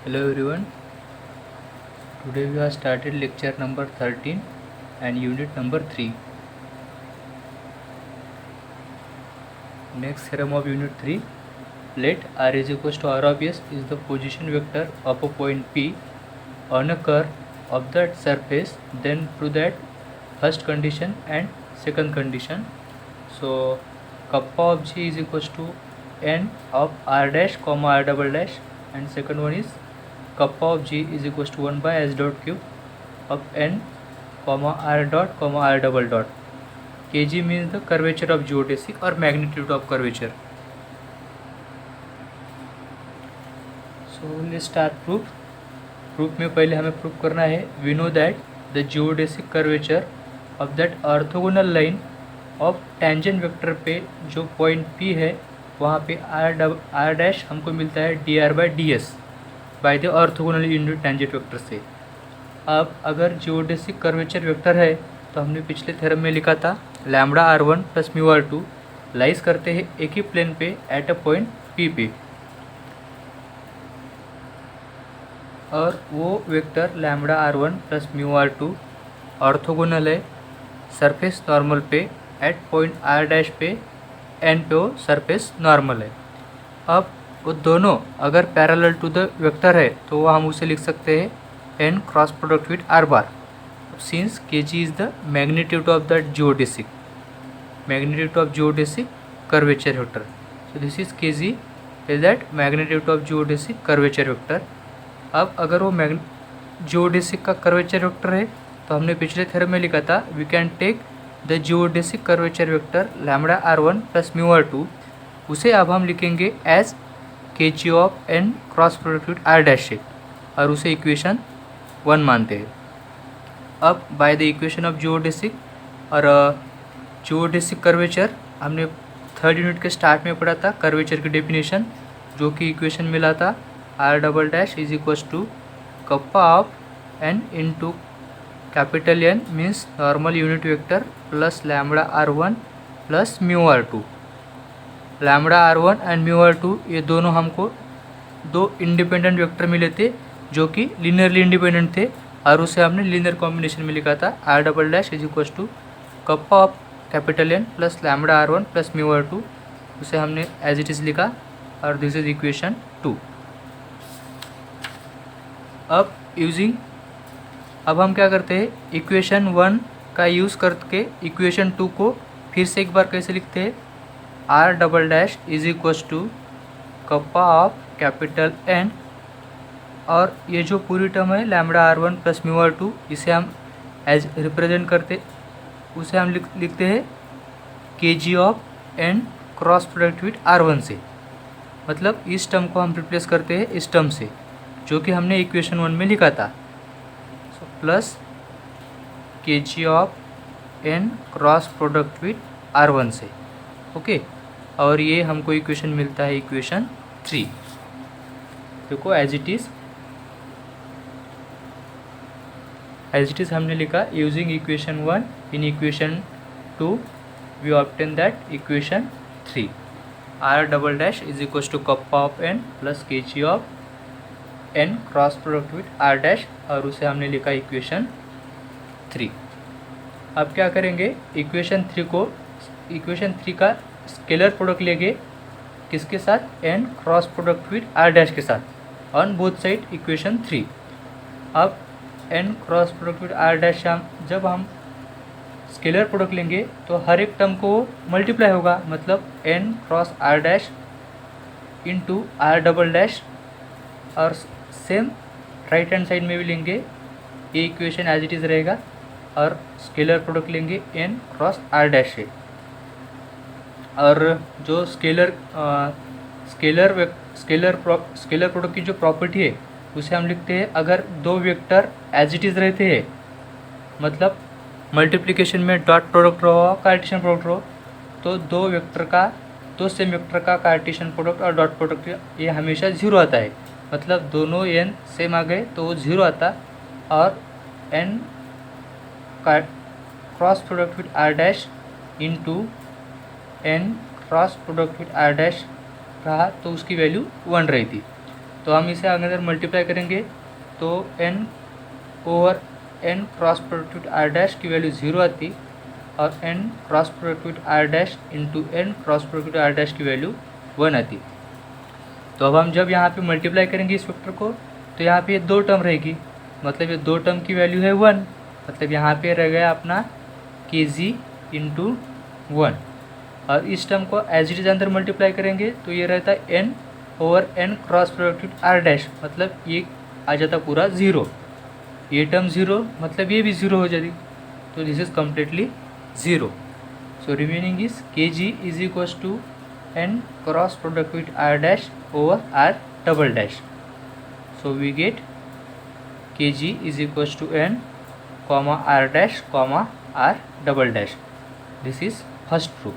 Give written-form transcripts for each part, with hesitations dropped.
Hello everyone. Today we have started lecture number 13 and unit number 3. Next theorem of unit 3. Let r is equals to r of s is the position vector of a point P on a curve of that surface. Then prove that first condition and second condition. So kappa of g is equals to n of r dash comma r double dash, and second one is kappa of g is equals to 1 by s dot cube of n comma r dot comma r double dot. kg means the curvature of geodesic or magnitude of curvature. So let's start proof. Proof में पहले हमें proof करना है we know that the geodesic curvature of that orthogonal line of tangent vector पे जो point P है वहाँ पे आर डैश हमको मिलता है dr by ds by the orthogonal unit tangent vector से. अब अगर जियोडेसिक कर्वेचर वेक्टर है तो हमने पिछले थ्योरम में लिखा था lambda r1 plus mu r2 lies करते हैं एक ही प्लेन पे एट अ पॉइंट P पे, और वो vector lambda r1 plus mu r2 orthogonal है सरफेस नॉर्मल पे एट पॉइंट r डैश पे n पे वो सरफेस नॉर्मल है. अब वो दोनों अगर पैरेलल टू द वेक्टर है तो वो हम उसे लिख सकते हैं n cross product with r bar, since kg is the magnitude of the geodesic curvature vector. So this is kg is that magnitude of geodesic curvature vector. अब अगर वो जियोडेसिक का कर्वेचर वेक्टर है तो हमने पिछले थ्योरम में लिखा था we can take the geodesic curvature vector lambda r1 plus mu r2, उसे अब हम लिखेंगे as kg of n cross product with r dash से, और उसे इक्वेशन 1 मानते हैं. अब by the equation of geodesic और जियोडेसिक कर्वेचर हमने थर्ड यूनिट के स्टार्ट में पढ़ा था कर्वेचर की डेफिनेशन, जो कि इक्वेशन मिला था r double dash is equals to kappa of n into capital N means normal unit vector plus lambda r1 plus mu r2. लैम्बडा r1 एंड म्यू r2 ये दोनों हमको दो इंडिपेंडेंट वेक्टर मिले थे जो कि लीनियरली इंडिपेंडेंट थे, और उसे हमने लीनियर कॉम्बिनेशन में लिखा था r double dash is equals to kappa of capital N plus lambda r1 plus mu r2, उसे हमने एज इट इज़ लिखा, और दिस इज इक्वेशन 2. अब हम क्या करते हैं इक्वेशन 1 का यूज़ करके इक्वेशन 2 को फिर से एक बार कैसे लिखते हैं r double dash is equals to kappa of capital N, और ये जो पूरी टर्म है lambda r1 plus mu r2 इसे हम एज रिप्रेजेंट करते, उसे हम लिखते हैं kg of n cross product with r1 से. मतलब इस टर्म को हम रिप्लेस करते हैं इस टर्म से जो कि हमने इक्वेशन 1 में लिखा था. So plus kg of n cross product with r1 से. ओके, और ये हमको इक्वेशन मिलता है इक्वेशन 3. देखो एज इट इज़ हमने लिखा using equation 1 in equation 2 we obtain that equation 3 r double dash is equal to kappa of n plus kg of n cross product with r dash, और उसे हमने लिखा equation 3. अब क्या करेंगे इक्वेशन 3 का स्केलर प्रोडक्ट लेंगे किसके साथ n cross product with r dash के साथ ऑन बोथ साइड इक्वेशन 3. अब n cross product with r dash जब हम स्केलर प्रोडक्ट लेंगे तो हर एक टर्म को मल्टीप्लाई होगा, मतलब n cross r dash into r double dash, और सेम राइट हैंड साइड में भी लेंगे ये इक्वेशन एज इट इज़ रहेगा, और स्केलर प्रोडक्ट लेंगे n क्रॉस r डैश से. और जो स्केलर प्रोडक्ट की जो प्रॉपर्टी है उसे हम लिखते हैं अगर दो वेक्टर एज इट इज़ रहते हैं, मतलब मल्टीप्लिकेशन में डॉट प्रोडक्ट रहो कार्टेशियन प्रोडक्ट रहो, तो दो सेम वेक्टर का कार्टेशियन प्रोडक्ट और डॉट प्रोडक्ट ये हमेशा 0 आता है. मतलब दोनों n सेम आ गए तो वो 0 आता, और n cross product with r dash into n cross product with r dash रहा तो उसकी वैल्यू 1 रही थी. तो हम इसे अगर मल्टीप्लाई करेंगे तो n over n cross product with r dash की वैल्यू 0 आती और n cross product with r dash into n cross product with r dash की वैल्यू 1 आती। तो अब हम जब यहाँ पे मल्टीप्लाई करेंगे इस वेक्टर को तो यहाँ पे ये 2 टर्म रहेगी, मतलब ये 2 टर्म की वैल्यू है 1, मतलब यहाँ पे रह गया अपना kg इंटू 1। और इस टर्म को एज इट इज अंदर मल्टीप्लाई करेंगे तो ये रहता है n over n cross product with r dash, मतलब ये आ जाता पूरा 0, ये टर्म 0 मतलब ये भी 0 हो जाती, तो this is completely 0। So remaining is kg is equals to n cross product with r dash over r double dash. So we get kg is equals to n comma r dash comma r double dash. This is first proof.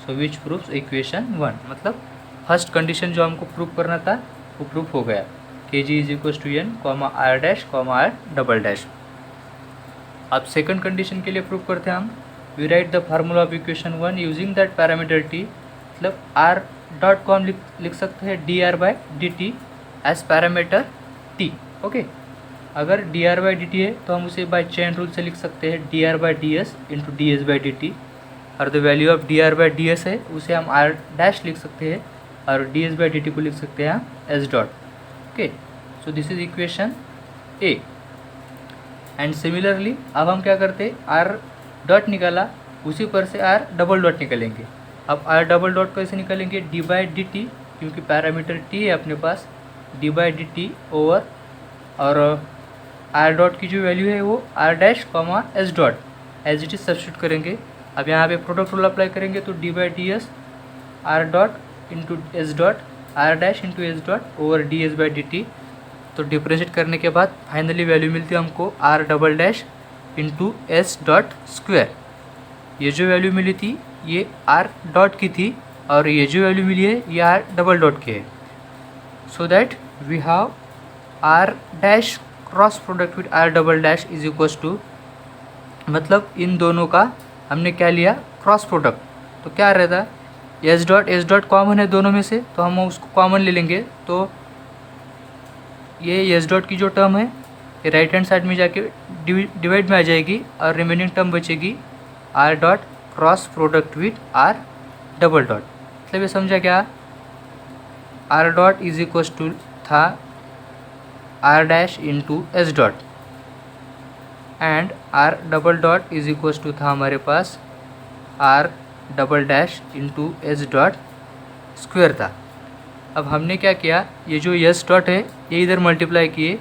So which proofs equation 1, मतलब first condition जो हमको proof करना था वो proof हो गया, kg is equals to n comma r dash comma r double dash. अब second condition के लिए प्रूफ करते हैं हम। We write the formula of equation 1 using that parameter t, मतलब r डॉट को हम लिख सकते हैं dr/dt as parameter t। Okay, अगर dr/dt है तो हम उसे बाय चेन रूल से लिख सकते हैं dr/ds इंटू ds/dt, और द वैल्यू ऑफ dr/ds है उसे हम r डैश लिख सकते हैं और ds/dt को लिख सकते हैं s dot. Okay, so this is equation a। And similarly अब हम क्या करते हैं, r डॉट निकाला उसी पर से r डबल डॉट निकालेंगे। अब r डबल डॉट कैसे निकालेंगे, d/dt, क्योंकि पैरामीटर t है अपने पास, d/dt ओवर और r डॉट की जो वैल्यू है वो r dash comma s dot as it is substitute करेंगे। अब यहाँ पे प्रोडक्ट रूल अप्लाई करेंगे तो d/ds r dot into s dot r dash into s dot over ds/dt। तो डिफ्रेंशिएट करने के बाद फाइनली वैल्यू मिलती है हमको r double dash into s dot square. ये जो वैल्यू मिली थी ये r डॉट की थी और ये जो वैल्यू मिली है ये r डबल डॉट की है। So that we have r dash cross product with r double dash is equals to, मतलब इन दोनों का हमने क्या लिया, क्रॉस प्रोडक्ट। तो क्या रहता है, s डॉट कॉमन है दोनों में से तो हम उसको कॉमन ले लेंगे, तो ये s डॉट की जो टर्म है ये राइट हैंड साइड में जाके डिवाइड में आ जाएगी और रिमेनिंग टर्म बचेगी r dot cross product with r double dot. मतलब ये समझा क्या, r dot is equals to था r dash into s dot and r double dot is equals to था हमारे पास r double dash into s dot square था। अब हमने क्या किया, ये जो s डॉट है ये इधर मल्टीप्लाई किए,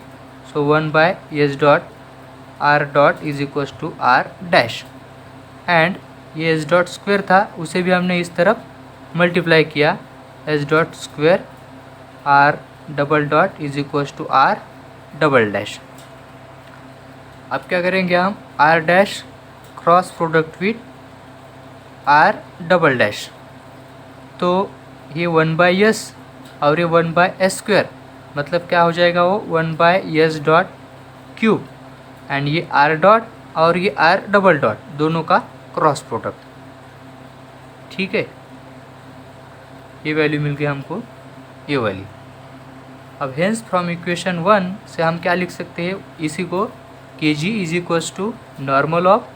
so 1/s dot r dot is equals to r dash, and ये s डॉट स्क्वायर था उसे भी हमने इस तरफ मल्टीप्लाई किया, s dot square r double dot is equals to r double dash. अब क्या करेंगे हम, r dash cross product with r double dash, तो ये 1/s और ये 1/s स्क्वायर, मतलब क्या हो जाएगा वो 1/s डॉट क्यूब, एंड ये r डॉट और ये r डबल डॉट दोनों का क्रॉस प्रोडक्ट। ठीक है, ये वैल्यू मिल गई हमको, ये वाली। अब हेंस फ्रॉम इक्वेशन 1 से हम क्या लिख सकते हैं, इसी को kg is equals to normal of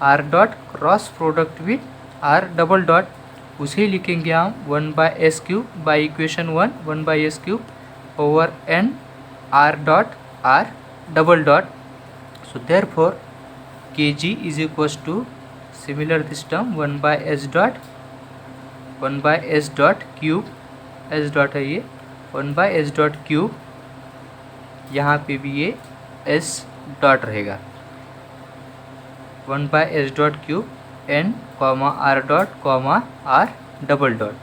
r dot cross product with r double dot, उसे लिखेंगे हम 1/s cube by equation 1 1/s cube over n r dot r double dot. So therefore kg is equals to similar this term 1/s dot cube, s dot है ये 1/s dot cube, यहाँ पे भी ये s dot रहेगा 1/s dot cube n comma r dot comma r double dot,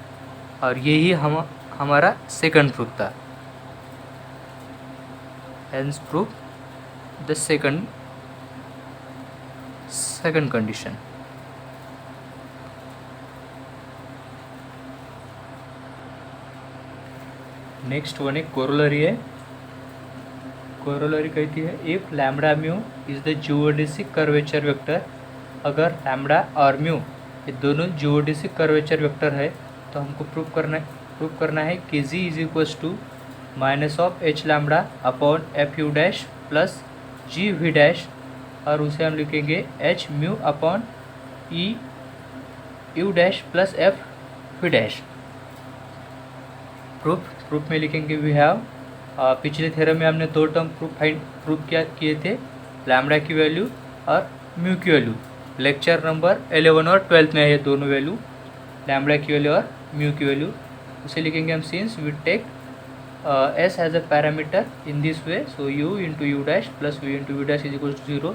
और यही हमारा सेकंड प्रूफ था। Hence proof the second condition. Next one एक कोरोलरी है। कोरोलरी कहती है if lambda mu is the geodesic curvature vector, अगर लैम्बडा और म्यू ये दोनों जियोडेसिक कर्वेचर वेक्टर है तो हमको प्रूफ करना है कि z is equals to minus of H lambda upon F U dash plus G V dash, और उसे हम लिखेंगे H mu upon E U dash plus F V dash. Proof में लिखेंगे वी हैव, पिछले थ्योरम में हमने दो टर्म प्रूफ किए थे, लैम्बडा की वैल्यू और म्यू की वैल्यू। लेक्चर नंबर 11 और 12 में है ये दोनों वैल्यू, लैम्बडा की वैल्यू और म्यू की वैल्यू। उसे लिखेंगे हम since we take S as a parameter in this way, so U into U dash plus V into V dash is equal to 0।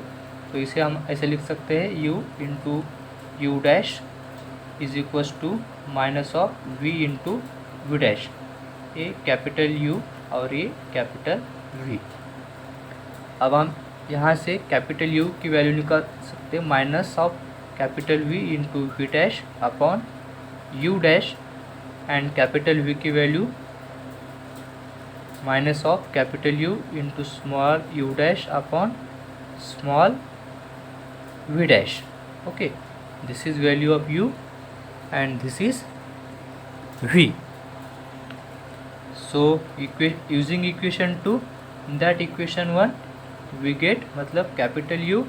तो इसे हम ऐसे लिख सकते हैं U into U dash is equal to minus of V into V dash, ये capital U और ये कैपिटल वी। अब हम यहाँ से कैपिटल यू की वैल्यू निकाल सकते हैं, minus of capital V into V dash upon U dash, and capital V की value minus of capital U into small U dash upon small V dash. Okay, this is value of U and this is V. So using equation 2, in that equation 1 we get मतलब capital U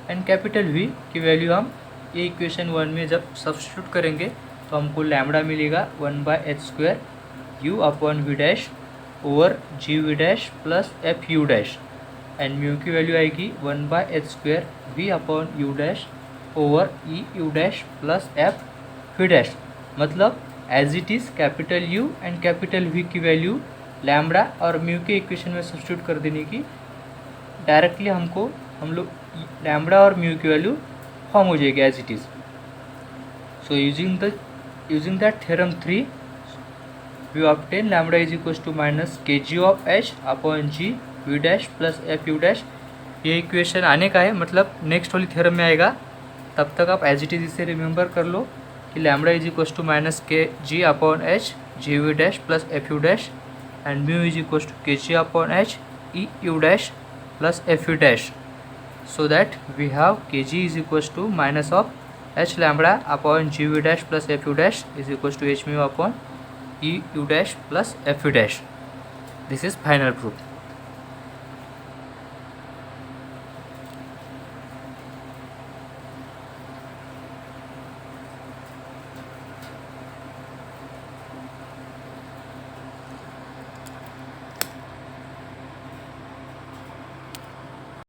and capital V की value हम ये equation 1 में जब substitute करेंगे तो हमको lambda मिलेगा 1/h² U upon V dash over G V dash plus F U dash, and mu की वैल्यू आएगी 1/h² V upon U dash over E U dash plus F V dash. मतलब as it is capital U and capital V की value lambda और mu के equation में substitute कर देने की, डायरेक्टली हम लोग लैम्बडा और म्यू की वैल्यू फॉर्म हो जाएगी as it is. So using that theorem 3 we obtain lambda is equal to minus K G of H upon G V dash plus F U dash. ये equation आने का है, मतलब next वाली theorem में आएगा, तब तक आप एज इट इज़ इसे रिमेंबर कर लो कि lambda is equal to minus K G upon H G V dash plus F U dash, and mu is equal to K G upon H E U dash plus F U dash. So that we have K G is equal to minus of H lambda upon G V dash plus F U dash is equal to H mu upon E U dash plus F U dash. This is final proof.